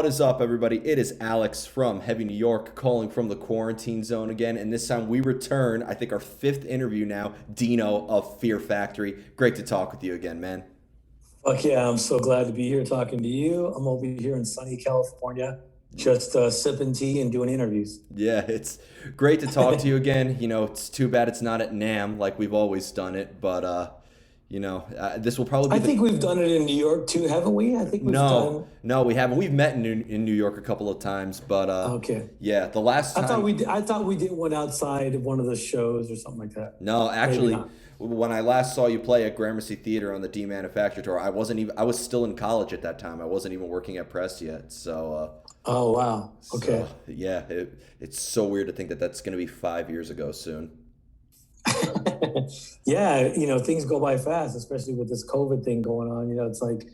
What is up, everybody? It is Alex from Heavy New York calling from the quarantine zone again. And this time we return, I think our fifth interview now, Dino of Fear Factory. Great to talk with you again, man. Fuck yeah, I'm so glad to be here talking to you. I'm over here in sunny California, just sipping tea and doing interviews. Yeah, it's great to talk to you again. It's too bad it's not at NAMM like we've always done it, but this will probably be I think we've done it in New York too, haven't we? I think we've No, done. no, we haven't. We've met in New York a couple of times, but Okay. yeah, the last I thought time. I thought we did one outside of one of the shows or something like that. No, Maybe actually, not. when I last saw you play at Gramercy Theater on the Demanufacture tour, I was still in college at that time. I wasn't even working at Press yet. Oh wow. Okay. Yeah, it's so weird to think that that's going to be 5 years ago soon. Yeah, things go by fast, especially with this COVID thing going on. It's like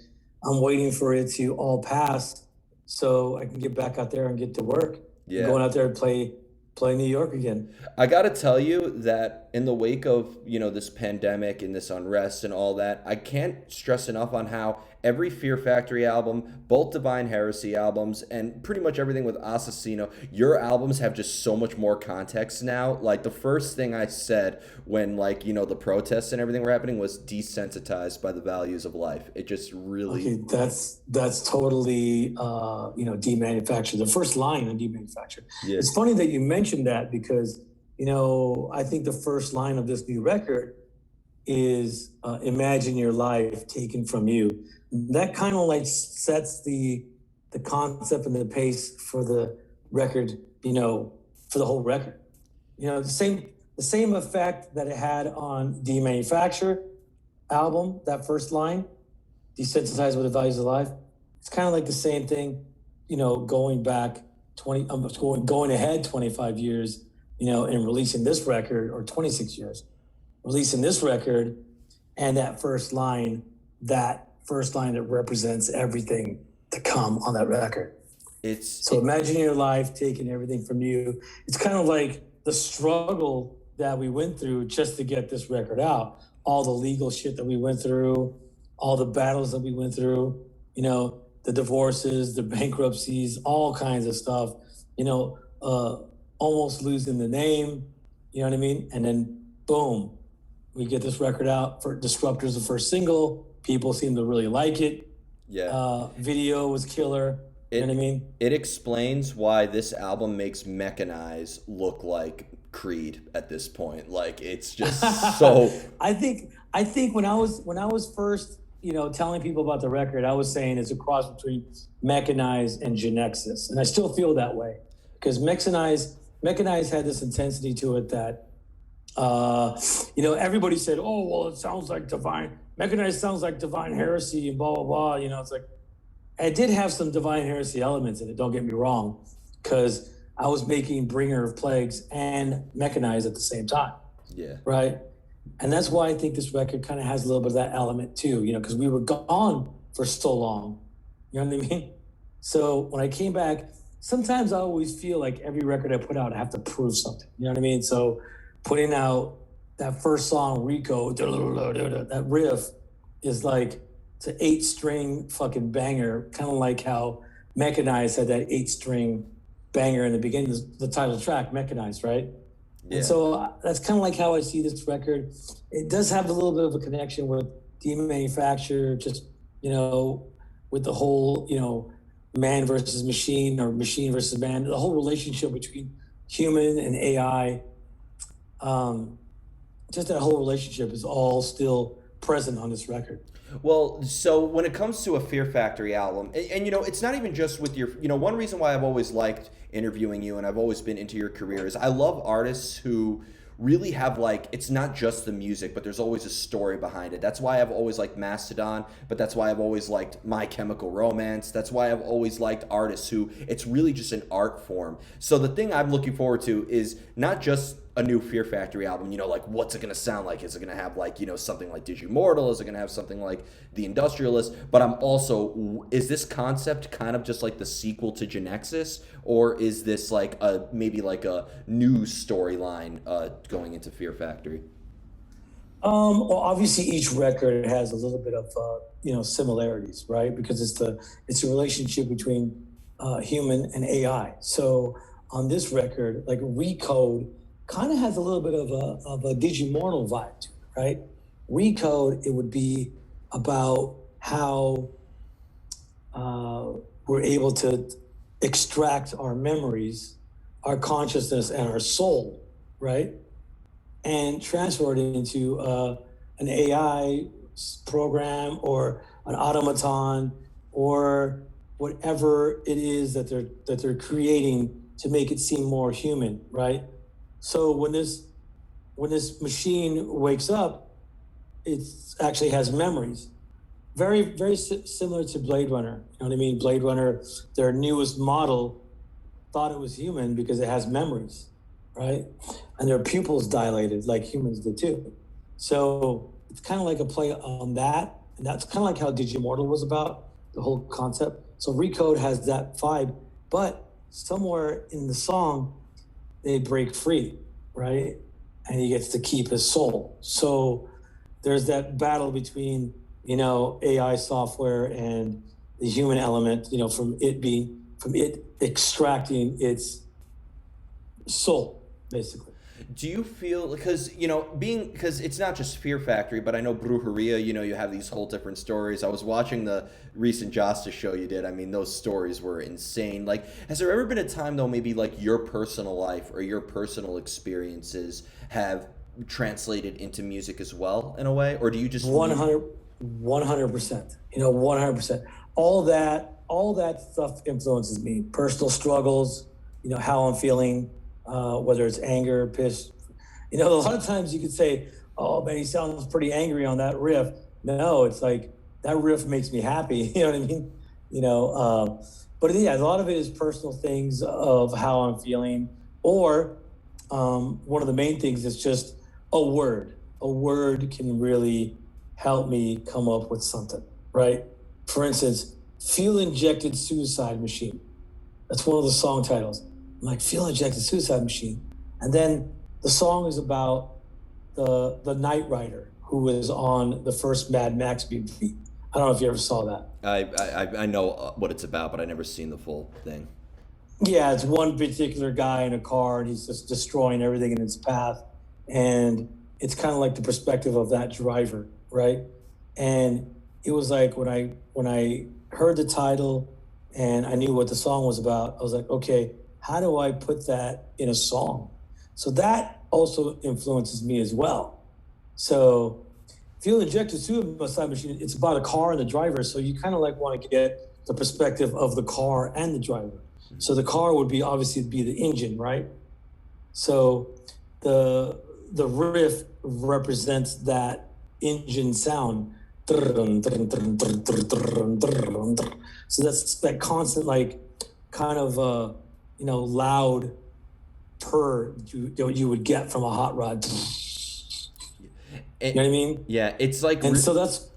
I'm waiting for it to all pass so I can get back out there and get to work. And Yeah. going out there and play New York again. I got to tell you that in the wake of, this pandemic and this unrest and all that, I can't stress enough on how every Fear Factory album, both Divine Heresy albums, and pretty much everything with Assassino, your albums have just so much more context now. Like, the first thing I said when, the protests and everything were happening was desensitized by the values of life. It just really... Okay, that's totally demanufactured. The first line on demanufactured. Yeah. It's funny that you mentioned that because I think the first line of this new record is "Imagine your life taken from you." That kind of like sets the concept and the pace for the record. For the whole record. The same effect that it had on Demanufacture album. That first line. Desensitized with the values of life. It's kind of like the same thing, going back going ahead 25 years, and releasing this record, or 26 years, releasing this record, and that first line that represents everything to come on that record. So imagine your life taking everything from you. It's kind of like the struggle that we went through just to get this record out, all the legal shit that we went through, all the battles that we went through, the divorces, the bankruptcies, all kinds of stuff, almost losing the name, you know what I mean? And then boom, we get this record out. For Disruptor's the first single. People seem to really like it. Yeah. Video was killer. You know what I mean? It explains why this album makes Mechanize look like Creed at this point. Like, it's just so... I think when I was first telling people about the record, I was saying it's a cross between Mechanize and Genexus. And I still feel that way because Mechanize had this intensity to it that, everybody said, oh, well, it sounds like Mechanize sounds like Divine Heresy and blah, blah, blah. It's like, it did have some Divine Heresy elements in it, don't get me wrong, because I was making Bringer of Plagues and Mechanize at the same time. Yeah. Right? And that's why I think this record kind of has a little bit of that element too, because we were gone for so long. You know what I mean? So when I came back, sometimes I always feel like every record I put out, I have to prove something. You know what I mean? So putting out that first song, Rico, that riff is like, it's an 8-string fucking banger, kind of like how Mechanize had that 8-string banger in the beginning, the title track, Mechanize, right? Yeah. And so that's kind of like how I see this record. It does have a little bit of a connection with Demanufacture, just, with the whole, man versus machine or machine versus man, the whole relationship between human and AI. Just that whole relationship is all still present on this record. Well, so when it comes to a Fear Factory album, and it's not even just with your, one reason why I've always liked interviewing you and I've always been into your career is I love artists who really have it's not just the music, but there's always a story behind it. That's why I've always liked Mastodon, but that's why I've always liked My Chemical Romance. That's why I've always liked artists who it's really just an art form. So the thing I'm looking forward to is not just a new Fear Factory album, what's it going to sound like? Is it going to have something like Digimortal? Is it going to have something like The Industrialist? But I'm also, is this concept kind of just like the sequel to Genexus? Or is this maybe a new storyline going into Fear Factory? Well, obviously each record has a little bit of, similarities, right? Because it's a relationship between human and AI. So on this record, like Recode kind of has a little bit of a Digimortal vibe to it, right? Recode, it would be about how uh, we're able to extract our memories, our consciousness, and our soul, right? And transfer it into an AI program or an automaton or whatever it is that they're creating to make it seem more human, right? So when this machine wakes up, it actually has memories. Very similar to Blade Runner. You know what I mean? Blade Runner, their newest model, thought it was human because it has memories, right? And their pupils dilated like humans did too. So it's kind of like a play on that. And that's kind of like how Digimortal was about, the whole concept. So Recode has that vibe, but somewhere in the song, they break free, right? And he gets to keep his soul. So there's that battle between, AI software and the human element, from it extracting its soul, basically. Do you feel, because because it's not just Fear Factory, but I know Brujeria, you have these whole different stories. I was watching the recent Justice show you did. I mean, those stories were insane. Like, has there ever been a time though, maybe like your personal life or your personal experiences have translated into music as well in a way, or do you just 100%, 100%. All that stuff influences me. Personal struggles, how I'm feeling, whether it's anger, piss. A lot of times you could say, oh man, he sounds pretty angry on that riff. No, it's like that riff makes me happy. You know what I mean? But yeah, a lot of it is personal things of how I'm feeling, or one of the main things is just a word. A word can really help me come up with something, right? For instance, Fuel Injected Suicide Machine. That's one of the song titles. I'm like, Fuel Injected Suicide Machine. And then the song is about the Knight Rider who was on the first Mad Max movie. I don't know if you ever saw that. I know what it's about, but I never seen the full thing. Yeah, it's one particular guy in a car and he's just destroying everything in its path. And it's kind of like the perspective of that driver, right? And it was like when I heard the title and I knew what the song was about, I was like, okay, how do I put that in a song? So that also influences me as well. So Fuel Injected Suicide Machine, it's about a car and the driver. So you kind of like want to get the perspective of the car and the driver. So the car would be obviously be the engine, right? So the riff represents that engine sound. So that's that constant, like, kind of loud purr you would get from a hot rod. You know what I mean? Yeah, it's like, and so that's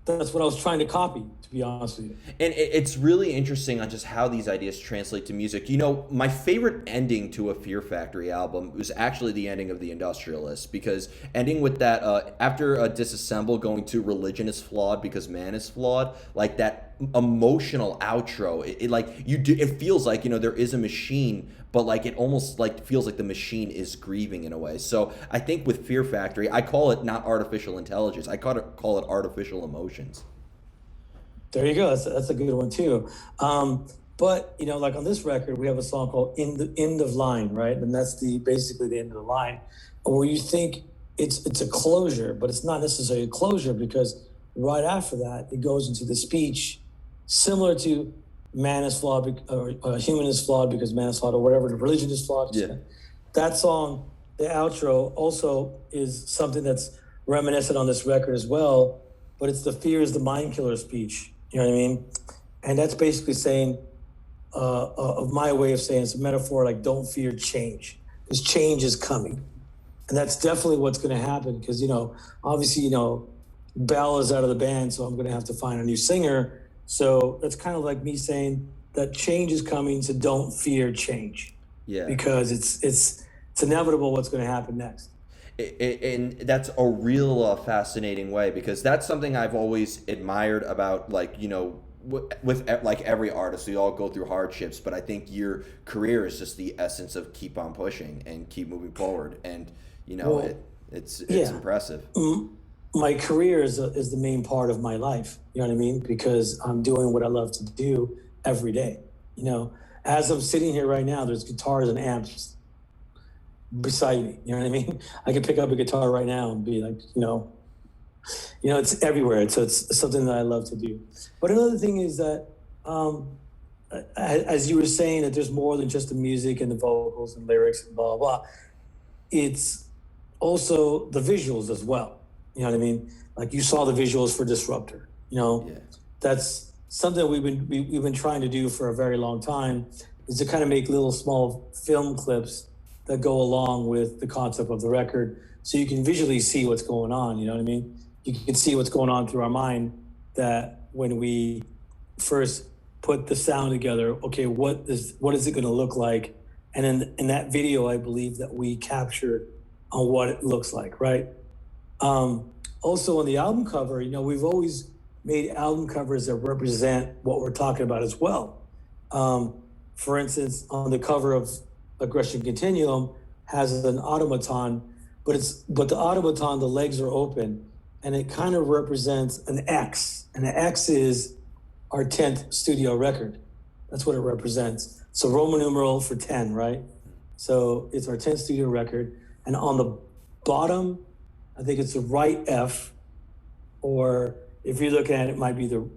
what I was trying to copy, to be honest with you. And it's really interesting on just how these ideas translate to music. My favorite ending to a Fear Factory album was actually the ending of The Industrialist, because ending with that, after Disassemble, going to Religion is Flawed because Man is Flawed, like that emotional outro, it feels like, there is a machine, but like it almost like feels like the machine is grieving in a way. So I think with Fear Factory, I call it not artificial intelligence, I call it artificial emotions. There you go. That's a good one too. But like on this record, we have a song called "In the End of Line," right? And that's basically the end of the line, where you think it's a closure, but it's not necessarily a closure, because right after that it goes into the speech, similar to "Man is flawed," or "Human is flawed because man is flawed," or whatever. The religion is flawed. Yeah. That song, the outro, also is something that's reminiscent on this record as well. But it's the "Fear is the Mind Killer" speech. You know what I mean? And that's basically saying, of my way of saying, it's a metaphor, like, don't fear change, because change is coming. And that's definitely what's going to happen, because, obviously, Bell is out of the band, so I'm going to have to find a new singer. So that's kind of like me saying that change is coming, so don't fear change. Yeah. Because it's inevitable what's going to happen next. And that's a real fascinating way, because that's something I've always admired about, like, with like every artist, we all go through hardships, but I think your career is just the essence of keep on pushing and keep moving forward, and Well, it's yeah. impressive. My career is the main part of my life. You know what I mean? Because I'm doing what I love to do every day. You know, as I'm sitting here right now, there's guitars and amps beside me. You know what I mean? I can pick up a guitar right now and be like, it's everywhere. It's something that I love to do. But another thing is that, as you were saying, that there's more than just the music and the vocals and lyrics and blah blah blah. It's also the visuals as well. You know what I mean? Like you saw the visuals for Disruptor. Yeah. That's something we've been trying to do for a very long time, is to kind of make little small film clips that go along with the concept of the record, so you can visually see what's going on. You know what I mean? You can see what's going on through our mind, that when we first put the sound together, okay, what is it going to look like? And in that video, I believe that we captured on what it looks like, right? Also on the album cover, we've always made album covers that represent what we're talking about as well. For instance, on the cover of Aggression Continuum has an automaton, but the automaton, the legs are open, and it kind of represents an X, and the X is our 10th studio record. That's what it represents. So Roman numeral for 10, right? So it's our 10th studio record, and on the bottom, I think it's the right F, or if you look at it, it might be the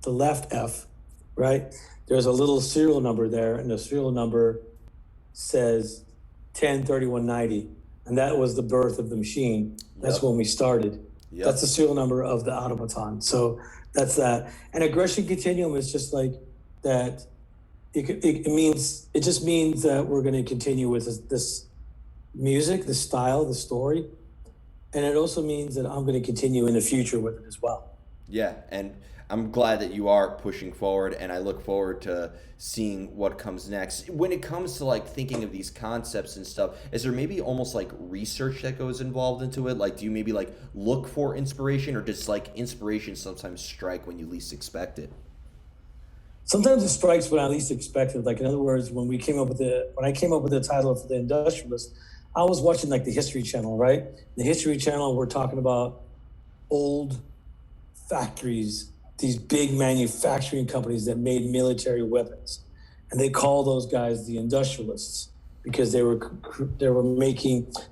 left F, right? There's a little serial number there, and the serial number says 103190, and that was the birth of the machine. That's when we started. Yep. That's the serial number of the automaton. So that's that. And Aggression Continuum is just like that. It just means that we're going to continue with this music, the style, the story. And it also means that I'm going to continue in the future with it as well. Yeah, and I'm glad that you are pushing forward, and I look forward to seeing what comes next. When it comes to like thinking of these concepts and stuff, is there maybe almost like research that goes involved into it? Like, do you maybe like look for inspiration, or does like inspiration sometimes strike when you least expect it? Sometimes it strikes when I least expect it. Like, in other words, when I came up with the title for The Industrialist, I was watching like the History Channel, right? The History Channel, we're talking about old factories, these big manufacturing companies that made military weapons. And they call those guys the industrialists, because they were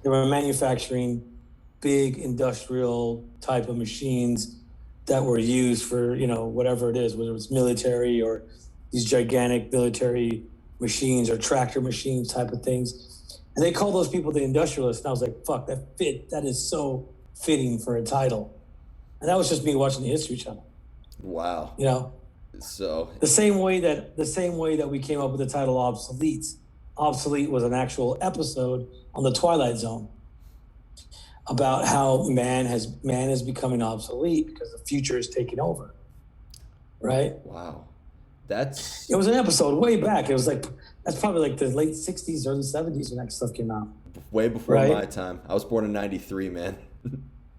manufacturing big industrial type of machines that were used for, whatever it is, whether it's military or these gigantic military machines or tractor machines type of things. And they call those people the industrialists. And I was like, fuck, that is so fitting for a title. And that was just me watching the History Channel. Wow. So the same way that we came up with the title Obsolete. Obsolete was an actual episode on the Twilight Zone about how man is becoming obsolete because the future is taking over. Right? Wow. It was an episode way back. It was like, that's probably like the late 60s, early 70s when that stuff came out. Way before my time. I was born in 93, man.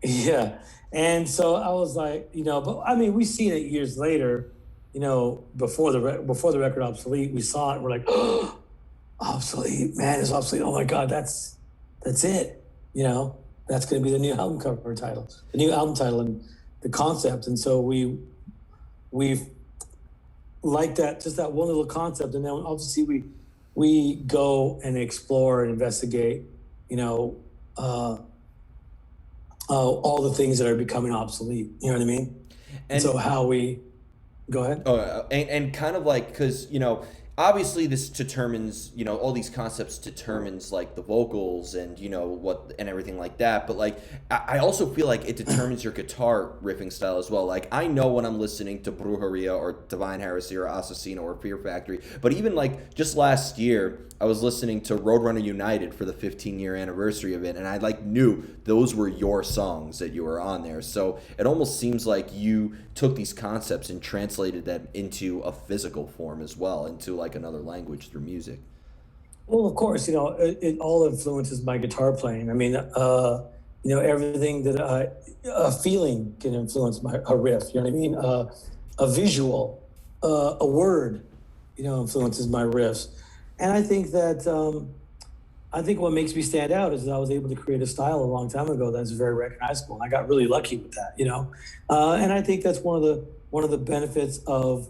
Yeah. And so I was like, but I mean, we seen it years later, before the record Obsolete, we saw it. We're like, oh, obsolete, man is obsolete. Oh my God, that's it. That's going to be the new album cover title, the new album title and the concept. And so we've liked that, just that one little concept. And then obviously we go and explore and investigate, all the things that are becoming obsolete. You know what I mean? And so how we go ahead. And kind of like, because obviously this determines, all these concepts determines like the vocals and what and everything like that, but like I also feel like it determines your guitar riffing style as well. Like I know when I'm listening to Brujeria or Divine Heresy or Assassino or Fear Factory, but even like just last year I was listening to Roadrunner United for the 15-year anniversary of it, and I like knew those were your songs that you were on there. So it almost seems like you took these concepts and translated them into a physical form as well, into like another language through music. Well, of course, it all influences my guitar playing. I mean, everything that a feeling can influence a riff. You know what I mean? A visual a word, influences my riffs. And I think that I think what makes me stand out is that I was able to create a style a long time ago that's very recognizable. And I got really lucky with that. And I think that's one of the benefits of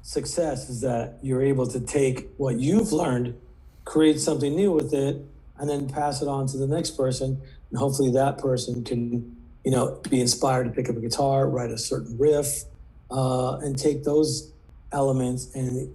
success is that you're able to take what you've learned, create something new with it, and then pass it on to the next person. And hopefully that person can, be inspired to pick up a guitar, write a certain riff, and take those elements and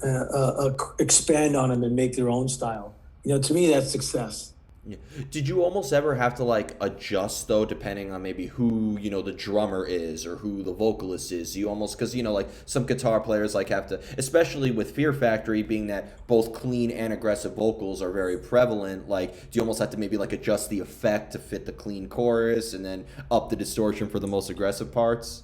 expand on them and make their own style. To me, that's success. Yeah. Did you almost ever have to like adjust though, depending on maybe who, the drummer is or who the vocalist is? You almost, because, like some guitar players like have to, especially with Fear Factory being that both clean and aggressive vocals are very prevalent, like do you almost have to maybe like adjust the effect to fit the clean chorus and then up the distortion for the most aggressive parts?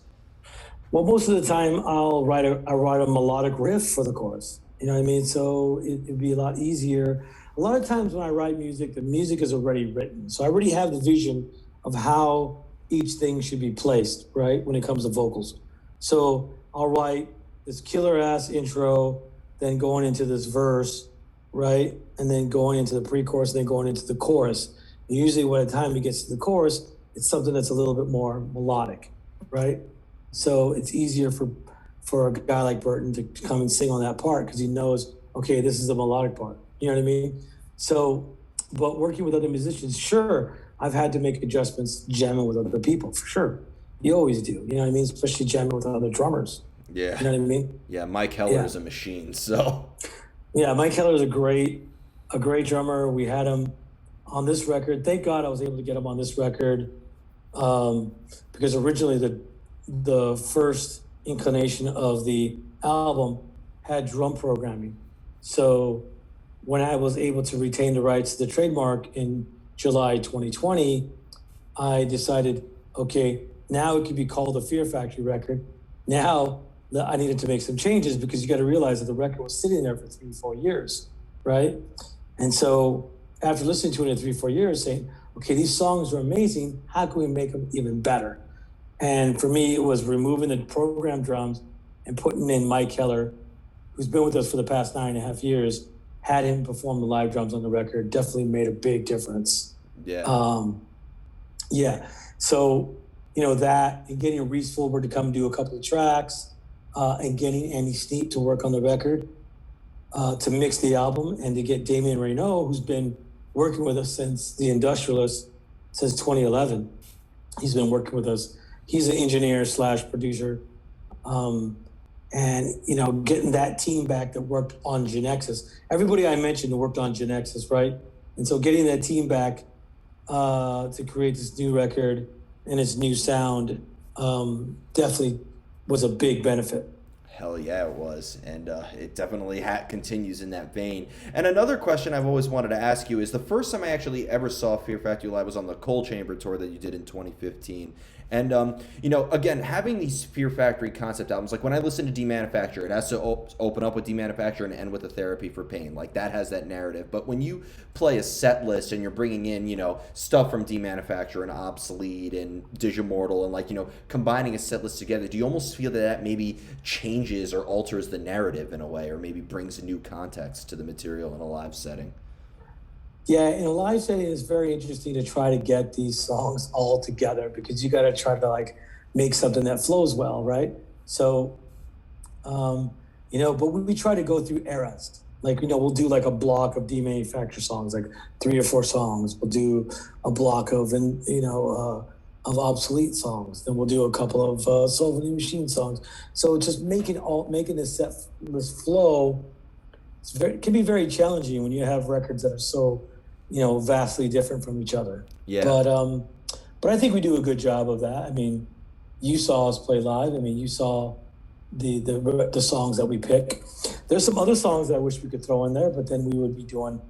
Well, most of the time I write a melodic riff for the chorus. You know what I mean? So it'd be a lot easier. A lot of times when I write music, the music is already written. So I already have the vision of how each thing should be placed, right? When it comes to vocals. So I'll write this killer ass intro, then going into this verse, right? And then going into the pre-chorus, and then going into the chorus. And usually by the time it gets to the chorus, it's something that's a little bit more melodic, right? So it's easier for a guy like Burton to come and sing on that part because he knows, okay, this is the melodic part. You know what I mean? So, but working with other musicians, sure, I've had to make adjustments jamming with other people for sure. You always do. You know what I mean? Especially jamming with other drummers. Yeah. You know what I mean? Yeah, Mike Heller Yeah. is a machine, so. Yeah, Mike Keller is a great drummer. We had him on this record. Thank God I was able to get him on this record because originally the first inclination of the album had drum programming. So when I was able to retain the rights to the trademark in July 2020, I decided, okay, now it could be called a Fear Factory record. Now I needed to make some changes because you got to realize that the record was sitting there for 3-4 years, right? And so after listening to it in 3-4 years, saying, okay, these songs are amazing. How can we make them even better? And for me, it was removing the program drums and putting in Mike Keller, who's been with us for the past 9.5 years, had him perform the live drums on the record, definitely made a big difference. Yeah. Yeah. So, that and getting Reese Fulber to come do a couple of tracks and getting Andy Sneap to work on the record to mix the album and to get Damien Reynaud, who's been working with us since The Industrialist, since 2011. He's been working with us. He's an engineer / producer. And, getting that team back that worked on Genexus. Everybody I mentioned worked on Genexus, right? And so getting that team back to create this new record and its new sound definitely was a big benefit. Hell yeah, it was. And it definitely continues in that vein. And another question I've always wanted to ask you is the first time I actually ever saw Fear Factory live was on the Coal Chamber tour that you did in 2015. And, again, having these Fear Factory concept albums, like when I listen to Demanufacture, it has to open up with Demanufacture and end with a Therapy for Pain. Like that has that narrative. But when you play a set list and you're bringing in, stuff from Demanufacture and Obsolete and Digimortal and combining a set list together, do you almost feel that maybe changes or alters the narrative in a way or maybe brings a new context to the material in a live setting? Yeah, in a live setting, it's very interesting to try to get these songs all together because you got to try to make something that flows well, right? So, but we try to go through eras. We'll do a block of demanufacture songs, like 3 or 4 songs. We'll do a block of of Obsolete songs. Then we'll do a couple of Soul Vending Machine songs. So just making this set list flow. It can be very challenging when you have records that are so, vastly different from each other. Yeah. But I think we do a good job of that. I mean, you saw us play live. I mean, you saw the songs that we pick. There's some other songs that I wish we could throw in there, but then we would be doing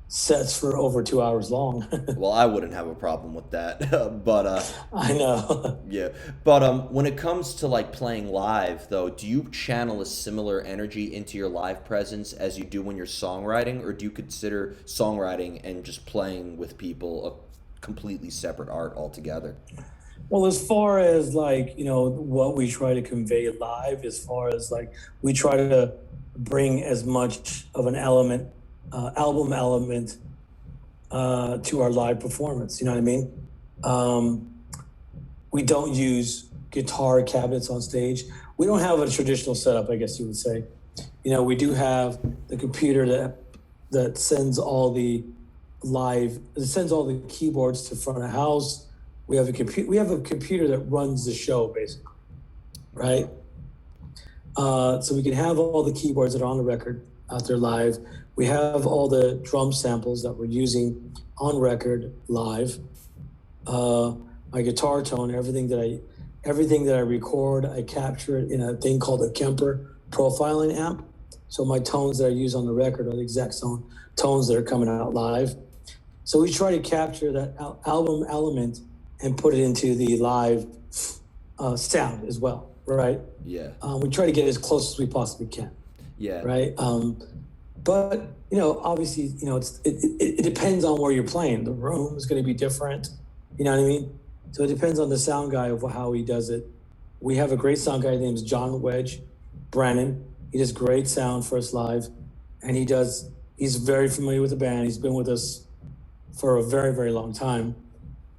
sets for over 2 hours long. Well, I wouldn't have a problem with that. But I know. yeah. But when it comes to playing live though, do you channel a similar energy into your live presence as you do when you're songwriting, or do you consider songwriting and just playing with people a completely separate art altogether? Well, as far as like, what we try to convey live, as far as like we try to bring as much of an element, album element, to our live performance. You know what I mean? Um, we don't use guitar cabinets on stage. We don't have a traditional setup, I guess you would say. We do have the computer that sends all the keyboards to front of house. We have a computer that runs the show basically, right? So we can have all the keyboards that are on the record out there live. We have all the drum samples that we're using on record live. My guitar tone, everything that I record, I capture it in a thing called a Kemper profiling amp. So my tones that I use on the record are the exact tones that are coming out live. So we try to capture that album element and put it into the live sound as well, right? Yeah. We try to get as close as we possibly can. Yeah. Right. But obviously, it depends on where you're playing. The room is going to be different. You know what I mean? So it depends on the sound guy of how he does it. We have a great sound guy named John Wedge Brennan. He does great sound for us live, and he's very familiar with the band. He's been with us for a very, very long time,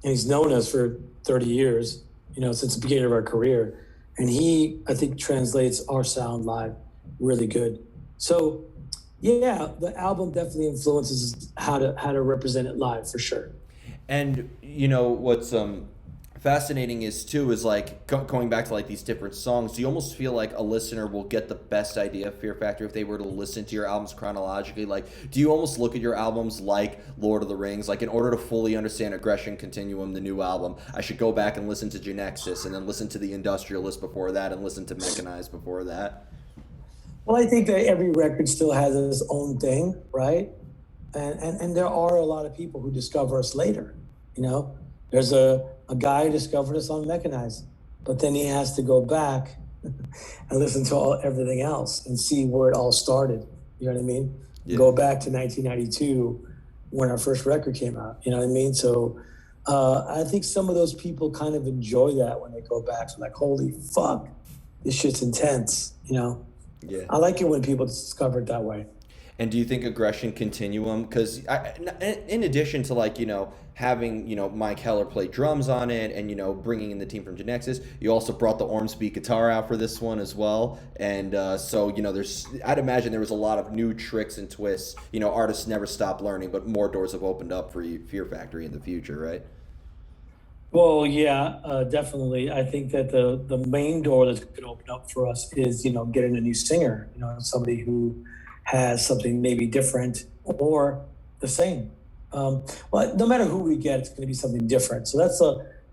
and he's known us for 30 years, since the beginning of our career. And he, I think, translates our sound live really good. So yeah, the album definitely influences how to represent it live for sure. And what's fascinating is like going back to like these different songs. Do you almost feel like a listener will get the best idea of Fear Factory if they were to listen to your albums chronologically? Like, do you almost look at your albums like Lord of the Rings? Like, in order to fully understand Aggression Continuum, the new album, I should go back and listen to Genexus and then listen to The Industrialist before that and listen to Mechanized before that? Well, I think that every record still has its own thing, right? And there are a lot of people who discover us later. There's a guy who discovered us on Mechanized, but then he has to go back and listen to everything else and see where it all started. You know what I mean? Yeah. Go back to 1992 when our first record came out. You know what I mean? So I think some of those people kind of enjoy that when they go back. So like, holy fuck, this shit's intense. Yeah. I like it when people discover it that way. And do you think Aggression Continuum, because in addition to like, having, Mike Heller play drums on it and, bringing in the team from Genexus, you also brought the Ormsby guitar out for this one as well. And so, I'd imagine there was a lot of new tricks and twists. Artists never stop learning, but more doors have opened up for Fear Factory in the future, right? Well, yeah, definitely. I think that the main door that's going to open up for us is, getting a new singer, somebody who has something maybe different or the same. Well, no matter who we get, it's going to be something different. So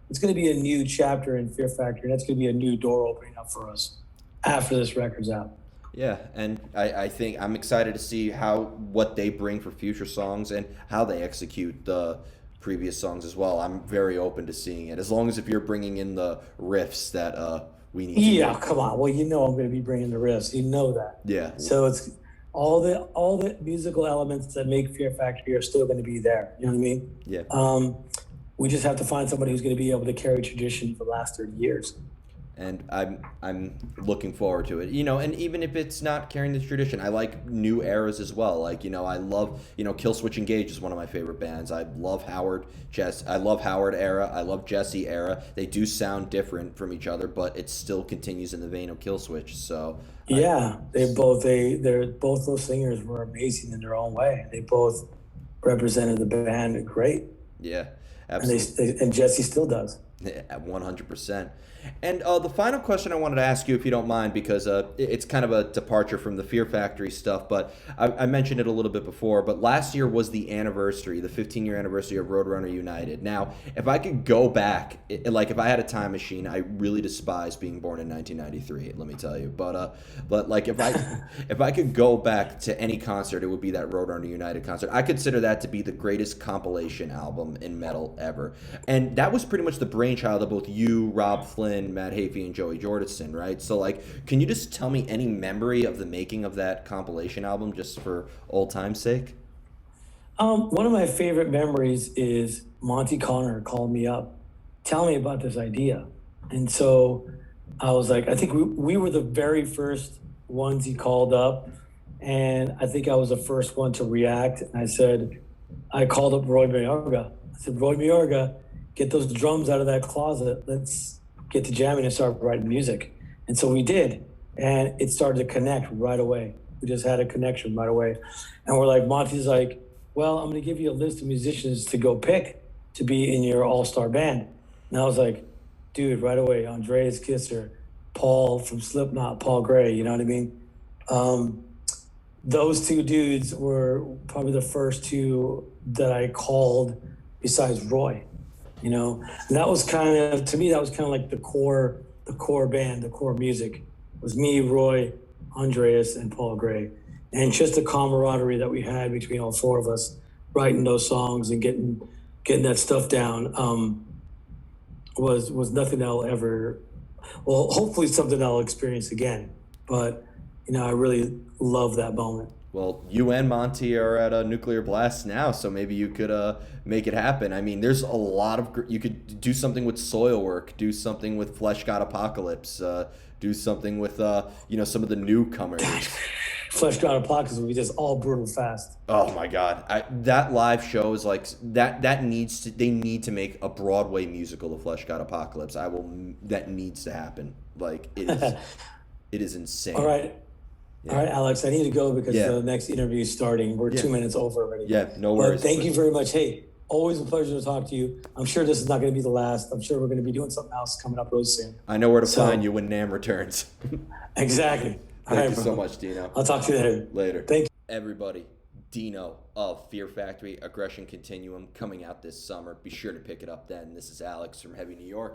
it's going to be a new chapter in Fear Factory. That's going to be a new door opening up for us after this record's out. Yeah, and I think I'm excited to see what they bring for future songs and how they execute the previous songs as well. I'm very open to seeing it, as long as if you're bringing in the riffs that we need. Yeah, come on. Well, I'm going to be bringing the riffs. You know that. Yeah. So it's all the musical elements that make Fear Factory are still going to be there. You know what I mean? Yeah. We just have to find somebody who's going to be able to carry tradition for the last 30 years. And I'm looking forward to it. And even if it's not carrying the tradition, I like new eras as well. Like, I love, Killswitch Engage is one of my favorite bands. I love Howard era. I love Jesse era. They do sound different from each other, but it still continues in the vein of Killswitch. So yeah, they're both those singers were amazing in their own way. They both represented the band great. Yeah, absolutely. And Jesse still does. Yeah, 100%. And the final question I wanted to ask you, if you don't mind, because it's kind of a departure from the Fear Factory stuff, but I mentioned it a little bit before, but last year was the 15-year anniversary of Roadrunner United. Now, if I could go back, like if I had a time machine, I really despise being born in 1993, let me tell you. But like if I could go back to any concert, it would be that Roadrunner United concert. I consider that to be the greatest compilation album in metal ever. And that was pretty much the brainchild of both you, Rob Flynn, Matt Hafey, and Joey Jordison, right? So, like, can you just tell me any memory of the making of that compilation album, just for old time's sake? One of my favorite memories is Monty Connor called me up tell me about this idea. And so I was like, I think we were the very first ones he called up. And I think I was the first one to react. And I called up Roy Mayorga. I said, Roy Mayorga, get those drums out of that closet. Let's get to jamming and start writing music. And so we did. And it started to connect right away. We just had a connection right away. And we're like, Monty's like, well, I'm going to give you a list of musicians to go pick to be in your all-star band. And I was like, dude, right away, Andreas Kisser, Paul from Slipknot, Paul Gray, you know what I mean? Those two dudes were probably the first two that I called besides Roy, you know? And that was kind of, to me, that was kind of like the core band, the core music. It was me, Roy, Andreas, and Paul Gray. And just the camaraderie that we had between all four of us, writing those songs and getting that stuff down, was nothing I'll ever, well, hopefully something I'll experience again. But, you know, I really love that moment. Well, you and Monty are at a Nuclear Blast now, so maybe you could make it happen. I mean, there's a lot of you could do something with Soilwork, do something with Flesh God Apocalypse, do something with some of the newcomers. Flesh God Apocalypse would be just all brutal fast. Oh my God, that live show is like that. They need to make a Broadway musical of Flesh God Apocalypse. That needs to happen. Like it is, it is insane. All right. Yeah. All right, Alex, I need to go because the next interview is starting. We're 2 minutes over already. Yeah, no worries. But thank you very much. Hey, always a pleasure to talk to you. I'm sure this is not going to be the last. I'm sure we're going to be doing something else coming up really soon. I know where to find you when NAMM returns. Exactly. Thank you so much, Dino. I'll talk to you later. Later. Thank you. Everybody, Dino of Fear Factory, Aggression Continuum, coming out this summer. Be sure to pick it up then. This is Alex from Heavy New York.